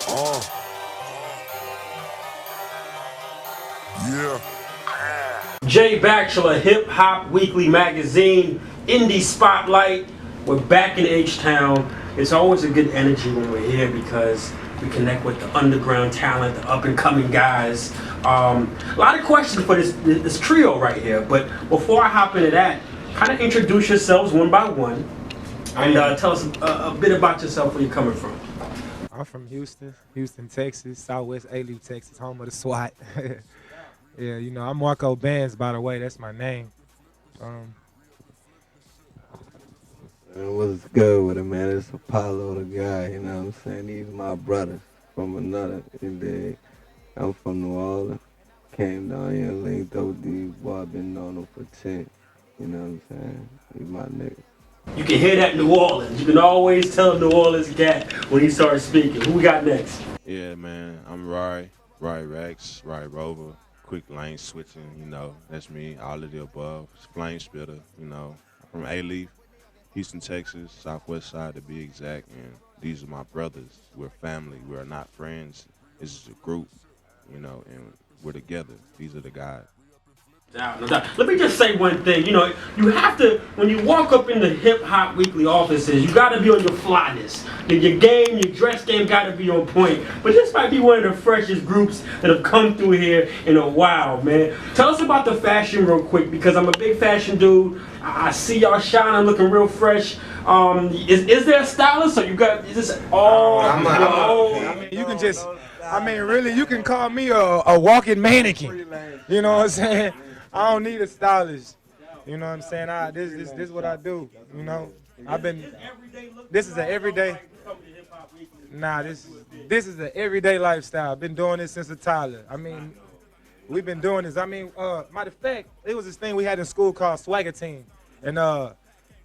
Yeah. Jay Bachelor, Hip Hop Weekly magazine, Indie Spotlight. We're back in H-Town. It's always a good energy when we're here because we connect with the underground talent, the up-and-coming guys. A lot of questions for this trio right here, but before I hop into that, kind of introduce yourselves one by one and tell us a bit about yourself, where you're coming from. I'm from Houston, Texas, Southwest A-Leaf, Texas, home of the SWAT. Yeah, you know, I'm Marco Bands, by the way. That's my name. What's good with it, man? It's Apollo, the guy, you know what I'm saying? These my brothers from another, and I'm from New Orleans. Came down here and linked up with these boys, been on them for 10, you know what I'm saying? He's my nigga. You can hear that New Orleans. You can always tell New Orleans cat when he starts speaking. Who we got next? Yeah, man, I'm Rye Rex, Rye Rover, quick lane switching, you know, that's me, all of the above. Flame spitter, you know, from A-Leaf, Houston, Texas, Southwest side to be exact, and these are my brothers. We're family, we're not friends. This is a group, you know, and we're together. These are the guys. No doubt. Let me just say one thing. You know, you have to, when you walk up in the Hip Hop Weekly offices, you got to be on your flyness. Your game, your dress game got to be on point. But this might be one of the freshest groups that have come through here in a while, man. Tell us about the fashion real quick, because I'm a big fashion dude. I see y'all shining, looking real fresh. Is there a stylist, or you got, is this all? I mean, you can just, really, you can call me a walking mannequin. You know what I'm saying? I don't need a stylist. You know what I'm saying? This is what I do. You know, this is an everyday. Nah, this is an everyday lifestyle. I've been doing this since a toddler. I mean, we've been doing this. I mean, matter of fact, it was this thing we had in school called Swagger Team, and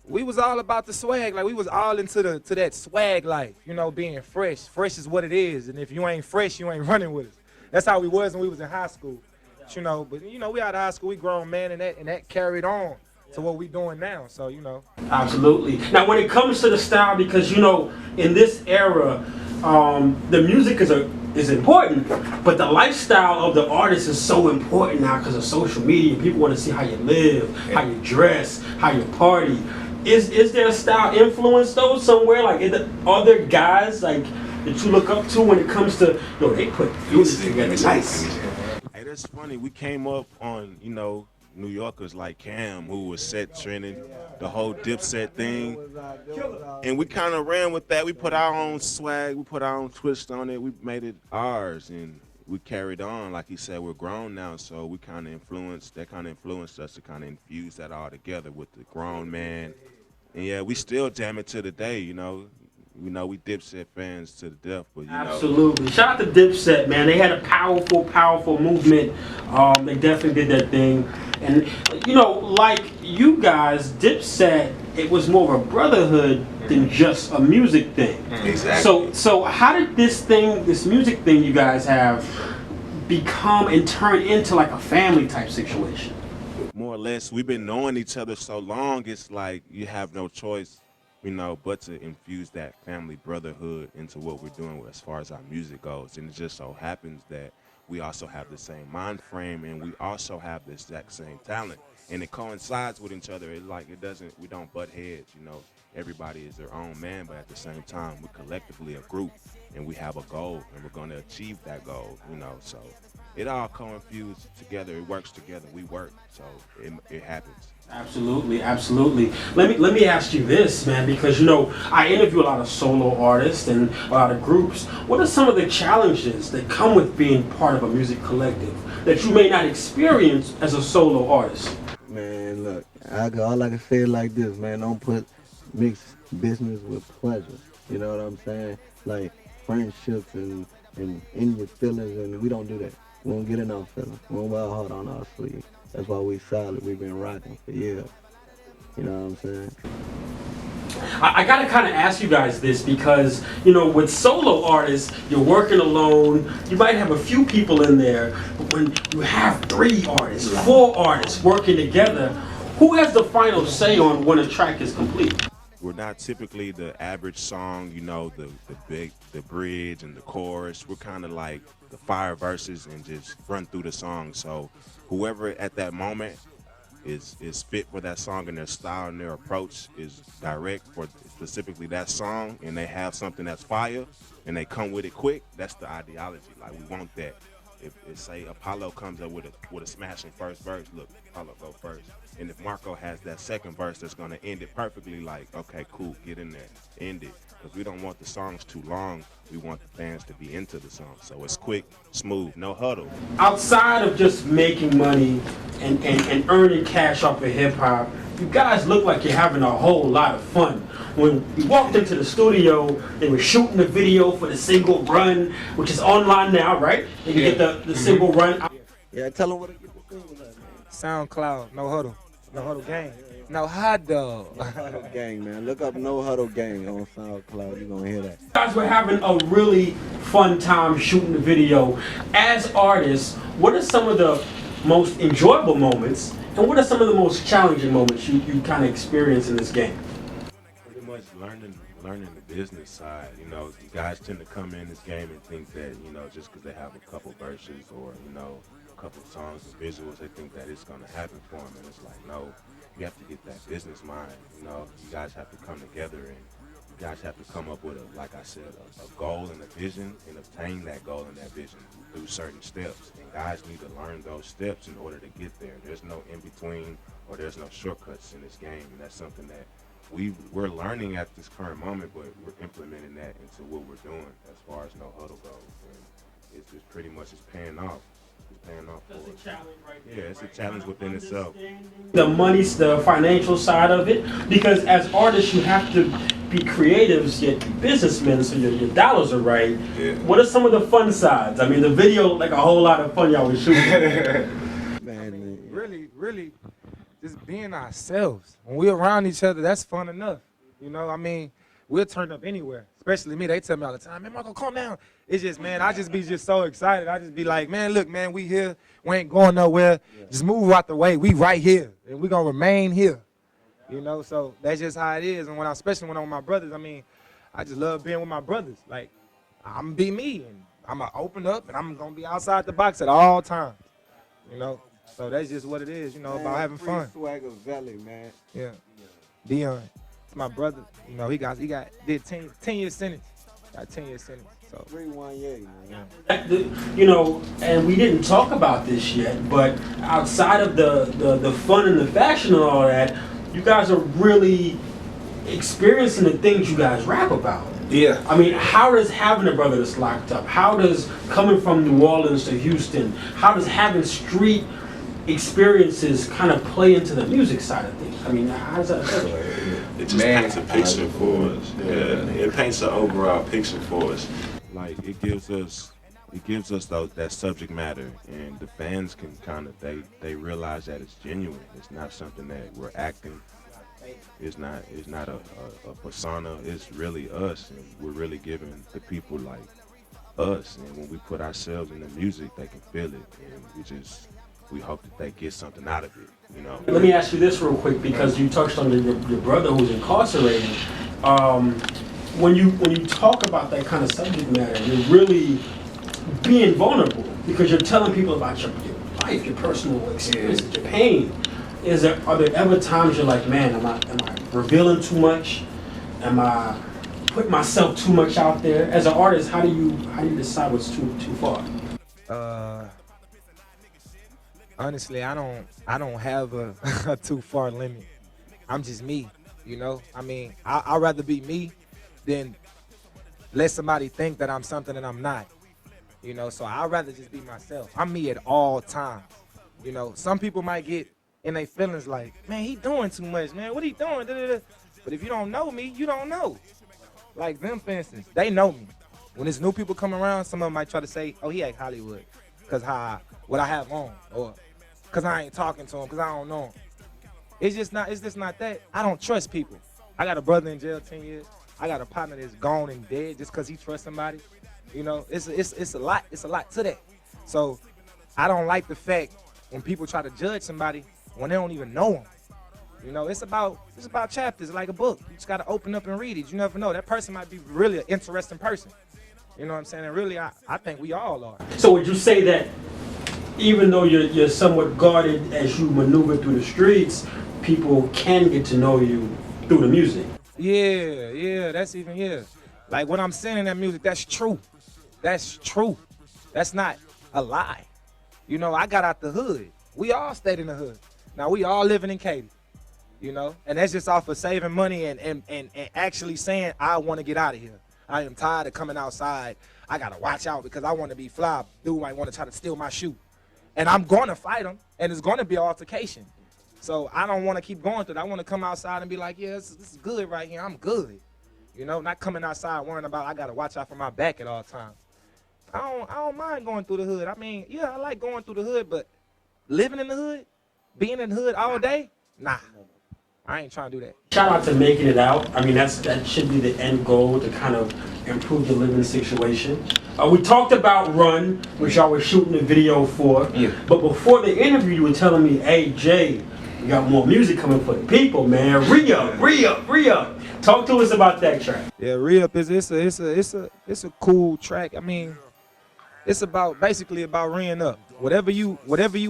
we was all about the swag. Like, we was all into that swag life. You know, being fresh. Fresh is what it is, and if you ain't fresh, you ain't running with us. That's how we was when we was in high school. You know, but you know, we out of high school, we grown man, and that carried on to what we doing now. So, you know. Absolutely. Now, when it comes to the style, because you know, in this era, the music is important, but the lifestyle of the artist is so important now because of social media. People want to see how you live, how you dress, how you party. Is there a style influence though somewhere? Like, are there guys like that you look up to when it comes to, yo, they put music together nice? Hey, that's funny. We came up on, you know, New Yorkers like Cam, who was set trending, the whole Dipset thing. And we kind of ran with that. We put our own swag, we put our own twist on it, we made it ours, and we carried on. Like he said, we're grown now, so we kind of influenced us to kind of infuse that all together with the grown man. And yeah, we still jam it to the day, you know. We Dipset fans to the death, but you know. Absolutely. Shout out to Dipset, man. They had a powerful movement. They definitely did that thing. And, you know, like you guys, Dipset, it was more of a brotherhood than just a music thing. Exactly. So how did this music thing you guys have become and turn into like a family type situation? More or less, we've been knowing each other so long, it's like you have no choice, you know, but to infuse that family brotherhood into what we're doing as far as our music goes. And it just so happens that we also have the same mind frame, and we also have the exact same talent. And it coincides with each other. We don't butt heads, you know. Everybody is their own man, but at the same time, we're collectively a group, and we have a goal, and we're going to achieve that goal, you know. So it all co-infused together. It works together. We work, so it happens. Absolutely. Let me ask you this, man, because you know I interview a lot of solo artists and a lot of groups. What are some of the challenges that come with being part of a music collective that you may not experience as a solo artist? Man, look, all I can say is like this, man. Don't mix business with pleasure. You know what I'm saying? Like friendships and in your feelings, and we don't do that. We don't get in our feelings. We don't wear our heart on our sleeve. That's why we solid. We've been rocking for years. You know what I'm saying? I gotta kind of ask you guys this because, you know, with solo artists, you're working alone. You might have a few people in there, but when you have 3 artists, 4 artists working together, who has the final say on when a track is complete? we're not typically the average song, you know, the bridge and the chorus. We're kind of like the fire verses and just run through the song. So whoever at that moment is fit for that song and their style and their approach is direct for specifically that song, and they have something that's fire and they come with it quick, that's the ideology. Like, we want that. If say Apollo comes up with a smashing first verse, look, Apollo go first. And if Marco has that second verse that's gonna end it perfectly, like, okay, cool, get in there, end it. Because we don't want the songs too long. We want the fans to be into the song. So it's quick, smooth, no huddle. Outside of just making money and earning cash off of hip hop, you guys look like you're having a whole lot of fun. When we walked into the studio, they were shooting the video for the single Run, which is online now, right? You can get the single Run out. Yeah, tell them where to get the single at, man. SoundCloud, No Huddle. No Huddle Gang. No Huddle. Huddle Gang, man. Look up No Huddle Gang on SoundCloud. You're gonna hear that. You guys were having a really fun time shooting the video. As artists, what are some of the most enjoyable moments, and what are some of the most challenging moments you kind of experience in this game? Pretty much learning the business side. You know, you guys tend to come in this game and think that, you know, just because they have a couple verses or, you know, a couple songs and visuals, they think that it's gonna happen for them, and it's like, no. You have to get that business mind. You know, you guys have to come together, and you guys have to come up with like I said, a goal and a vision, and obtain that goal and that vision through certain steps. And guys need to learn those steps in order to get there. There's no in between, or there's no shortcuts in this game, and that's something that we're learning at this current moment, but we're implementing that into what we're doing as far as No Huddle goes. And it's just pretty much paying off. Paying off for us. Yeah, it's a challenge within itself. The money's the financial side of it, because as artists you have to be creatives yet be businessmen, so your dollars are right. Yeah. What are some of the fun sides? I mean, the video looked like a whole lot of fun y'all was shooting. Man, really, just being ourselves. When we're around each other, that's fun enough. You know, I mean, we'll turn up anywhere. Especially me, they tell me all the time, man, Marco, calm down. It's just, man, I just be so excited. I just be like, man, look, man, we here. We ain't going nowhere. Just move out the way. We right here, and we gonna remain here. You know, so that's just how it is. And especially when I'm with my brothers, I mean, I just love being with my brothers. Like, I'm gonna be me, and I'm gonna open up, and I'm gonna be outside the box at all times. You know, so that's just what it is. You know, about having fun. Swagger Valley, man. Yeah, Dion. My brother, you know, he did 10-year sentence. Got 10-year sentence. So 318, man. You know, and we didn't talk about this yet, but outside of the fun and the fashion and all that, you guys are really experiencing the things you guys rap about. yeah, I mean, how does having a brother that's locked up, how does coming from New Orleans to Houston, how does having street experiences kind of play into the music side of things? I mean, how does that affect you? It just paints a picture for us. Yeah, it paints an overall picture for us. Like, it gives us that subject matter, and the fans can kind of they realize that it's genuine. It's not something that we're acting. It's not a persona. It's really us, and we're really giving the people like us. And when we put ourselves in the music, they can feel it, and we hope that they get something out of it, you know. Let me ask you this real quick, because you touched on your brother who's incarcerated. When you talk about that kind of subject matter, you're really being vulnerable, because you're telling people about your life, your personal experiences, your pain. Are there ever times you're like, man, am I revealing too much? Am I putting myself too much out there? As an artist, how do you decide what's too far? Honestly, I don't have a too far limit. I'm just me, you know. I mean, I'd rather be me than let somebody think that I'm something that I'm not, you know. So I'd rather just be myself. I'm me at all times, you know. Some people might get in their feelings like, man, he doing too much, man. What he doing? Da-da-da. But if you don't know me, you don't know. Like them, for instance, they know me. When there's new people come around, some of them might try to say, oh, he act Hollywood, because what I have on, or because I ain't talking to him, because I don't know him. It's just not that. I don't trust people. I got a brother in jail 10 years. I got a partner that's gone and dead just because he trusts somebody. You know, it's a lot to that. So I don't like the fact when people try to judge somebody when they don't even know them. You know, it's about chapters, like a book. You just gotta open up and read it. You never know. That person might be really an interesting person. You know what I'm saying? And really, I think we all are. So would you say that even though you're somewhat guarded as you maneuver through the streets, people can get to know you through the music? Yeah, that's even, yeah. Like when I'm saying in that music, that's true. That's true. That's not a lie. You know, I got out the hood. We all stayed in the hood. Now we all living in Katy, you know? And that's just off of saving money and actually saying, I want to get out of here. I am tired of coming outside. I got to watch out because I want to be fly. Dude might want to try to steal my shoe. And I'm going to fight him, and it's going to be an altercation. So I don't want to keep going through that. I want to come outside and be like, yeah, this is good right here. I'm good. You know, not coming outside worrying about I got to watch out for my back at all times. I don't mind going through the hood. I mean, yeah, I like going through the hood, but living in the hood, being in the hood all day, nah. I ain't trying to do that. Shout out to making it out. I mean, that should be the end goal, to kind of improve the living situation. We talked about Run, which I was shooting the video for. Yeah. But before the interview, you were telling me, hey, Jay, we got more music coming for the people, man. Re-up. Talk to us about that track. Yeah, Re-Up it's a cool track. I mean, it's basically about reing up. Whatever you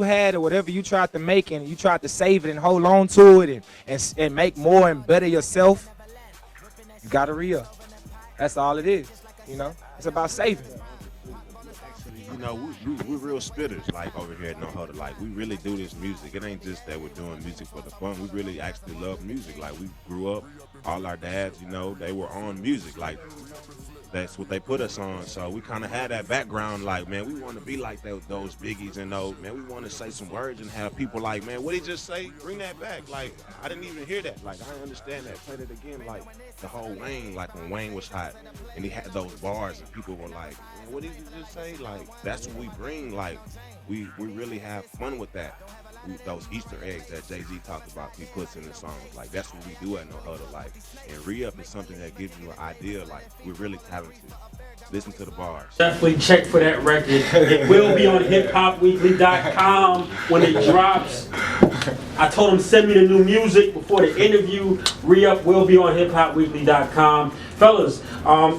had or whatever you tried to make and you tried to save it and hold on to it and make more and better yourself, you gotta re-up. That's all it is. You know, it's about saving. You know, we're real spitters, like over here at No Huddle. Like, we really do this music. It ain't just that we're doing music for the fun. We really actually love music. Like, we grew up, all our dads, you know, they were on music. Like, that's what they put us on. So we kind of had that background, like, man, we want to be like those Biggies and those, man, we want to say some words and have people like, man, what did he just say? Bring that back. Like, I didn't even hear that. Like, I didn't understand that. Play it again. Like, the whole Wayne, like when Wayne was hot and he had those bars and people were like, man, what did he just say? Like, that's what we bring. Like, we really have fun with that. Those Easter eggs that Jay-Z talked about, he puts in the songs. Like, that's what we do at No Huddle. Like, and re-up is something that gives you an idea. Like, we're really talented. Listen to the bars. Definitely check for that record. It will be on hiphopweekly.com when it drops. I told him send me the new music before the interview. Re-up will be on hiphopweekly.com. Fellas,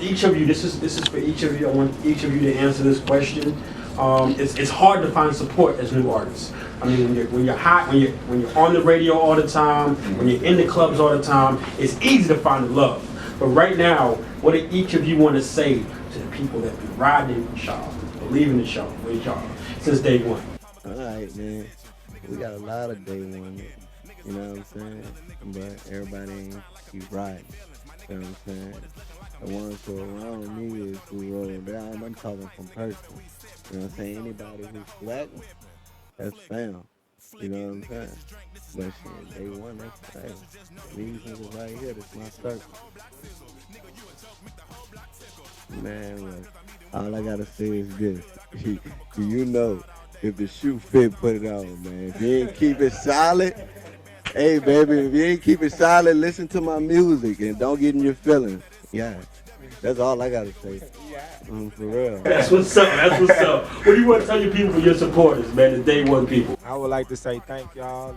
each of you, this is for each of you. I want each of you to answer this question. It's hard to find support as new artists. I mean, when you're hot, when you're on the radio all the time, when you're in the clubs all the time, it's easy to find the love. But right now, what do each of you want to say to the people that been riding with y'all, believing in y'all, with y'all since day one? All right, man. We got a lot of day one. You know what I'm saying? But everybody ain't keep riding. You know what I'm saying? The ones who are around me is who rolling down. I'm talking from personal. You know what I'm saying? Anybody who's sweating, that's fam. You know what I'm saying? But shit, day one, that's fam. These niggas right here, that's my circle. Man, look, all I gotta say is this. You know, if the shoe fit, put it on, man. If you ain't keep it solid, hey, baby, if you ain't keep it solid, listen to my music and don't get in your feelings. Yeah, that's all I gotta say. For real. That's what's up. What do you want to tell your people for your supporters, man, the day one people? I would like to say thank y'all.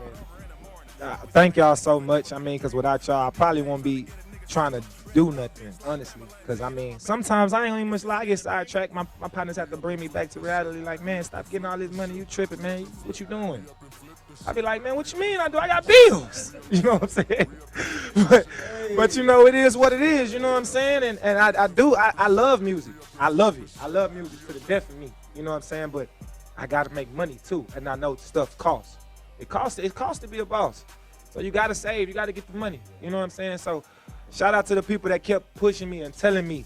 And, thank y'all so much. I mean, because without y'all, I probably won't be trying to do nothing, honestly. Because, I mean, sometimes I ain't even much like I get sidetracked. My partners have to bring me back to reality. Like, man, stop getting all this money. You tripping, man. What you doing? I be like, man, what you mean I do? I got bills. You know what I'm saying? but you know, it is what it is. You know what I'm saying? And I love music. I love it. I love music to the death of me. You know what I'm saying? But I got to make money, too. And I know stuff costs. It costs to be a boss. So you got to save. You got to get the money. You know what I'm saying? So shout out to the people that kept pushing me and telling me,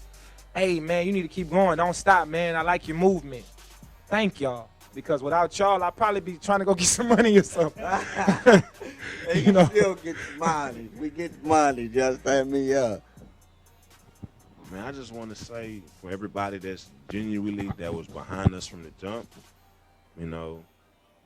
hey, man, you need to keep going. Don't stop, man. I like your movement. Thank y'all. Because without y'all, I'd probably be trying to go get some money or something. You know, still get money. We get money. Just stand me up. Man, I just want to say for everybody that's genuinely that was behind us from the jump, you know,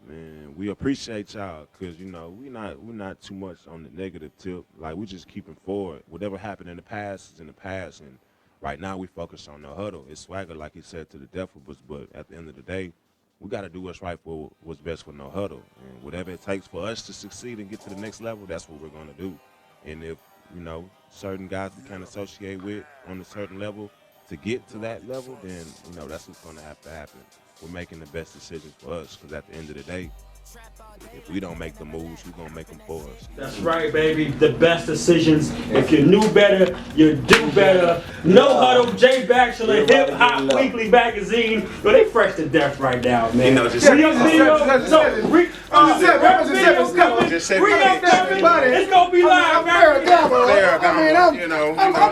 man, we appreciate y'all because, you know, we're not too much on the negative tip. Like, we just keeping forward. Whatever happened in the past is in the past, and right now we focus on No Huddle. It's swagger, like he said, to the death of us, but at the end of the day, we got to do what's right for what's best for No Huddle. And whatever it takes for us to succeed and get to the next level, that's what we're going to do. And if, certain guys we can't associate with on a certain level to get to that level, then, that's what's going to have to happen. We're making the best decisions for us because at the end of the day, if we don't make the moves, who's going to make them for us? That's right, baby. The best decisions. If you knew better, you do better. No Huddle, Jay Bachelor, Hip Hop Weekly magazine. Yo, they fresh to death right now, man. It's gonna be live, man.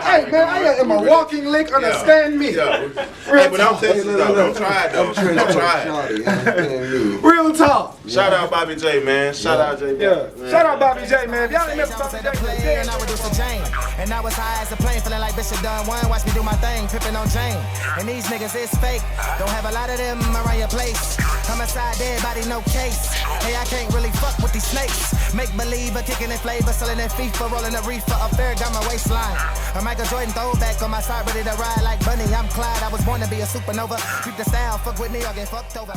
Hey, man, I am a walking link. Understand me. Hey, but don't tell you, don't try it, though. Don't try it. Real talk. Shout out Bobby J, man. Shout out J. Yeah. Shout out Bobby J, man. If y'all ain't never Bobby J, and I reduce a chain. And I was high as a plane, feeling like Bishop done one. Watch me do my thing, pippin' on Jane. And these niggas is fake. Don't have a lot of them around your place. I'm inside dead body, no case. Hey, I can't really fuck with these snakes. Make believer, kicking in flavor, selling that FIFA, rolling a reefer. Affair got my waistline. A Michael Jordan throwback on my side, ready to ride like Bunny. I'm Clyde. I was born to be a supernova. Keep the style, fuck with me, I'll get fucked over.